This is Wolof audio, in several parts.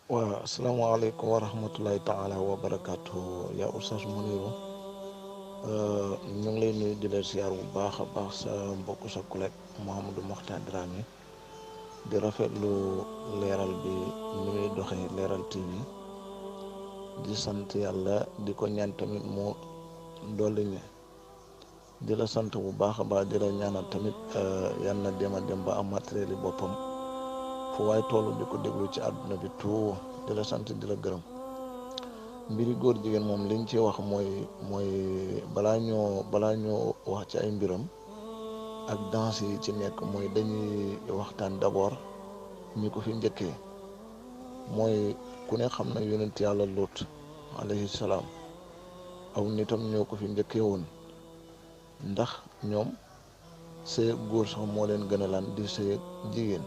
waaw asalaamaaleykum wa rahmatulahi taala wa barakaatu yaa Oustaz Mounirou ñu ngi lay nuyu di la siyaar bu baax a baax sa mbokk sa collègue Mouhamadou Mokhtar Dramé di rafetlu leeral bi ni muy doxee leeral TV di sant yàlla di ko ñaan tamit mu dolli ñu di la sant bu baax a baax di la ñaanal tamit yal na dem a dem ba am matériel yi boppam fu waaye toolu di ko déglu ci àdduna bi tout di la sant di la gërëm. mbiri góor jigéen moom liñ ci wax mooy balaa ñoo wax ci ay mbiram ak danse yi ci nekk mooy dañuy waxtaan d'abord ñi ko fi njëkkee mooy ku ne xam na yonent yàlla Luut alayhi salaam aw nitam ñoo ko fi njëkkee woon ndax ñoom sëy góor sax moo leen gën a lan di sëy jigéen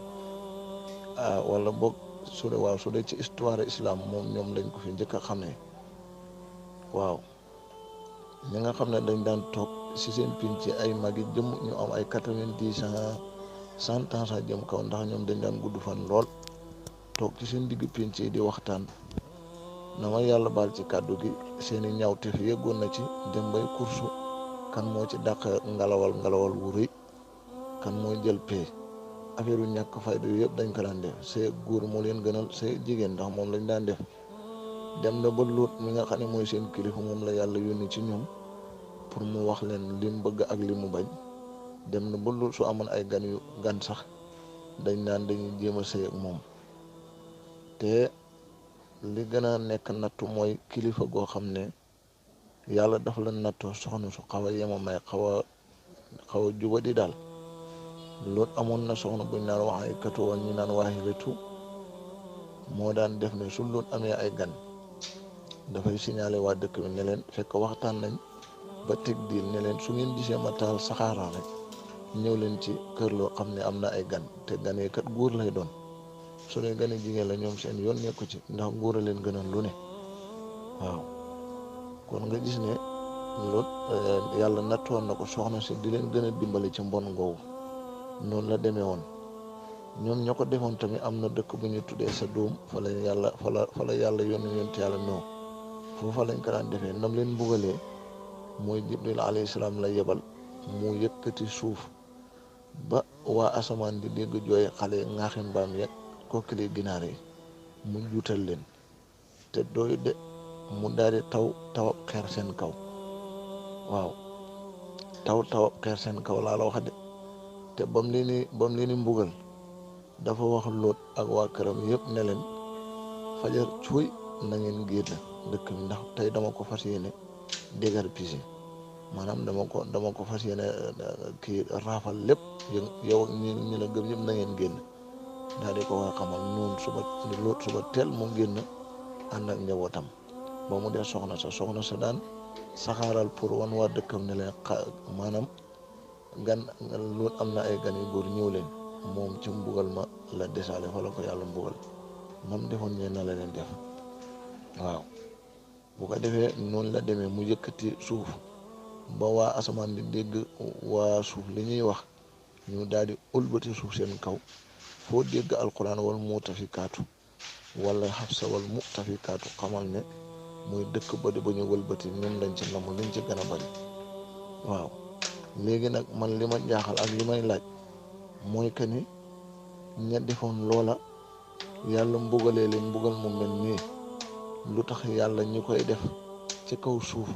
wala boog su dee ci histoire islam moom ñoom lañ ko fi njëkk a xamee waaw ñi nga xam ne dañ daan toog ci seen pinc ci ay magi jëm ñu am ay 90 ans 100 ans sax jëm kaw ndax ñoom dañ daan gudd fan lool toog ci seen digg pinc yi di waxtaan na ma yàlla baal ci kàddu gi seeni ñaawteef yeggoon na ci dem bay kursu kan moo ci dàq ngalawal wu rëy kan mooy jël pee affaire yu ñàkk fayda yu yëpp dañ ko daan def see góor moo leen gënal see jigéen ndax moom lañ daan def dem na ba Luut mi nga xam ne mooy seen kilifa moom la yàlla yónni ci ñoom pour mu wax leen li mu bëgg ak li mu bañ dem na ba Luut su amoon ay gan sax dañ naan dañuy jéem a sëy ak moom te li gën a nekk nattu mooy kilifa goo xam ne yàlla dafa la nattoo soxna su xaw a yemamay xaw a jubadi daal Luut amoon na soxna buñ naan wax ay katu woon ñu naan Waahilatu moo daan def ne su Luut amee ay gan dafay signalé waa dëkk bi ne leen fekk waxtaan nañ ba teg diil ne leen su ngeen gisee ma taal saxaara rek ñëw leen ci kër loo xam ne am na ay gan te gan yi kat góor lay doon su dee gani jigéen la ñoom seen yoon nekku ci ndax góor a leen gënal lu ne waaw kon nga gis ne Luut yàlla nattoon na ko soxna si di leen gën a dimbali ci mbon ngoogu noonu la demee woon ñoom ñoo ko defoon tamit am na dëkk bu ñu tuddee Sadum fa la yàlla yónni yonent yàlla noo foofa lañ ko daan defee nam leen mbugalee mooy Jibril alayhi salaam la yebal mu yëkkati suuf ba waa asamaan di dégg jooy xale ŋaaxi mbaam yeeg kookili ginaar yi mu juutal leen te dooy de mu daal di taw xeer seen kaw waaw taw xeer seen kaw laa la wax de te bam leen di mbugal dafa wax Luut ak waa këram yëpp ne leen fajar cuuy na ngeen génn dëkk bi ndax tey dama ko fas yéene dégar pisi maanaam dama ko fas yéene kii raafal lépp yow ak ñi la gëm yëpp na ngeen génn daal di ko war a xamal noonu suba teel mu génn ànd ak njabootam ba mu dee soxna sa daan saxaaral pour wan waa dëkkam ne leen maanaam gan Luut am na ay gan yu góor ñëw leen moom ci mbugal ma la desaale fa la ko yàlla mbugal nam defoon ñee na la leen def waaw bu ko defee noonu la demee mu yëkkati suuf ba waa asamaan di dégg waa suuf li ñuy wax ñu daal di ëlbati suuf seen kaw foo dégg alquran wal muutafikaatu wala xafsa wal muutafikaatu xamal ne muy dëkk ba di ba ñu wëlbati ñoom lañ ci namm liñ ci gën a bari waaw léegi nag man li ma jaaxal ak li may laaj mooy que ni ña defoon loola yàlla mbugalee leen mbugal mu mel nii lu tax yàlla ñi koy def ci kaw suuf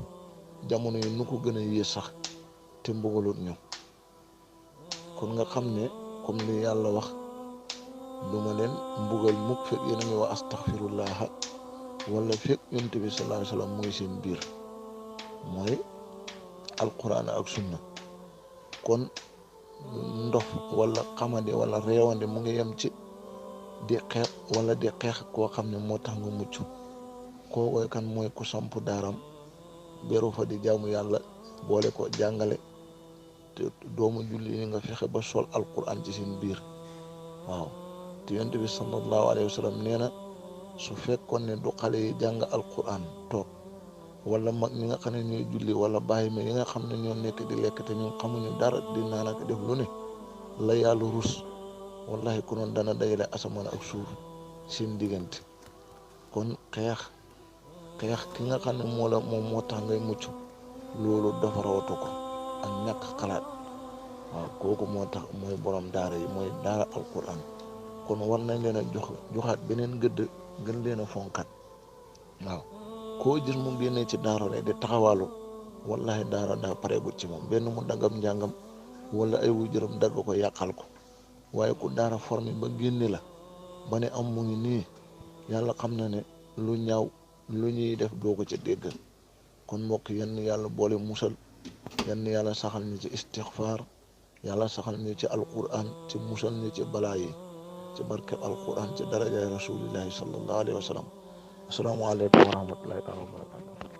jamono yi nu ko gën a yées sax te mbugalut ñu kon nga xam ne comme li yàlla wax duma leen mbugal mukk fekk yéen a ngi wax astaghfirullah wala fekk yonent bi sallallahu alayhi wasallam mooy seen biir mooy alquran ak sunna kon ndof wala xamadi wala réewande mu ngi yem ci di xeex wala di xeex koo xam ne moo tax nga mucc koo kan mooy ku samp daaram beru fa di jaamu yàlla boole ko jàngale te doomu julli yi nga fexe ba sol alquran ci seen biir waaw te yonent bi sallallahu alayhi wa sallam nee na su fekkoon ne du xale yi jàng alquran toog wala mag ñi nga xam ne ñooy julli wala bàyyi ma yi nga xam ne ñoo nekk di lekk te ñoom xamuñu dara di naan ak def lu ne la yàlla rus wallahi konoon dana dajale asamaan ak suuf seen diggante kon xeex ki nga xam ne moom moo tax ngay mucc loolu dafa rawatu ko ak ñàkk xalaat waaw kooku moo tax mooy borom daara yi mooy daara alquran kon war nañ leen a joxaat beneen gëdd gën leen a fonkat waaw koo gis mu génnee ci daara lay di taxawaalu wallahi daara daa pareegut ci moom benn mu daggam njàngam wala ay waajuram dagg ko yàqal ko waaye ku daara formé ba génne la ba ne am mu ngi nii yàlla xam na ne lu ñaaw lu ñuy def doo ko ca dégg kon mbokk yenn yàlla boole musal yenn yàlla saxal ñu ci istixfaar yàlla saxal ñu ci alquran ci musal ñu ci balaa yi ci barkeb alquran ci darajaay rasulillahi sallallahu alayhi wa sallam asalaamaaleykum wa rahmatullahi taala wa barakatu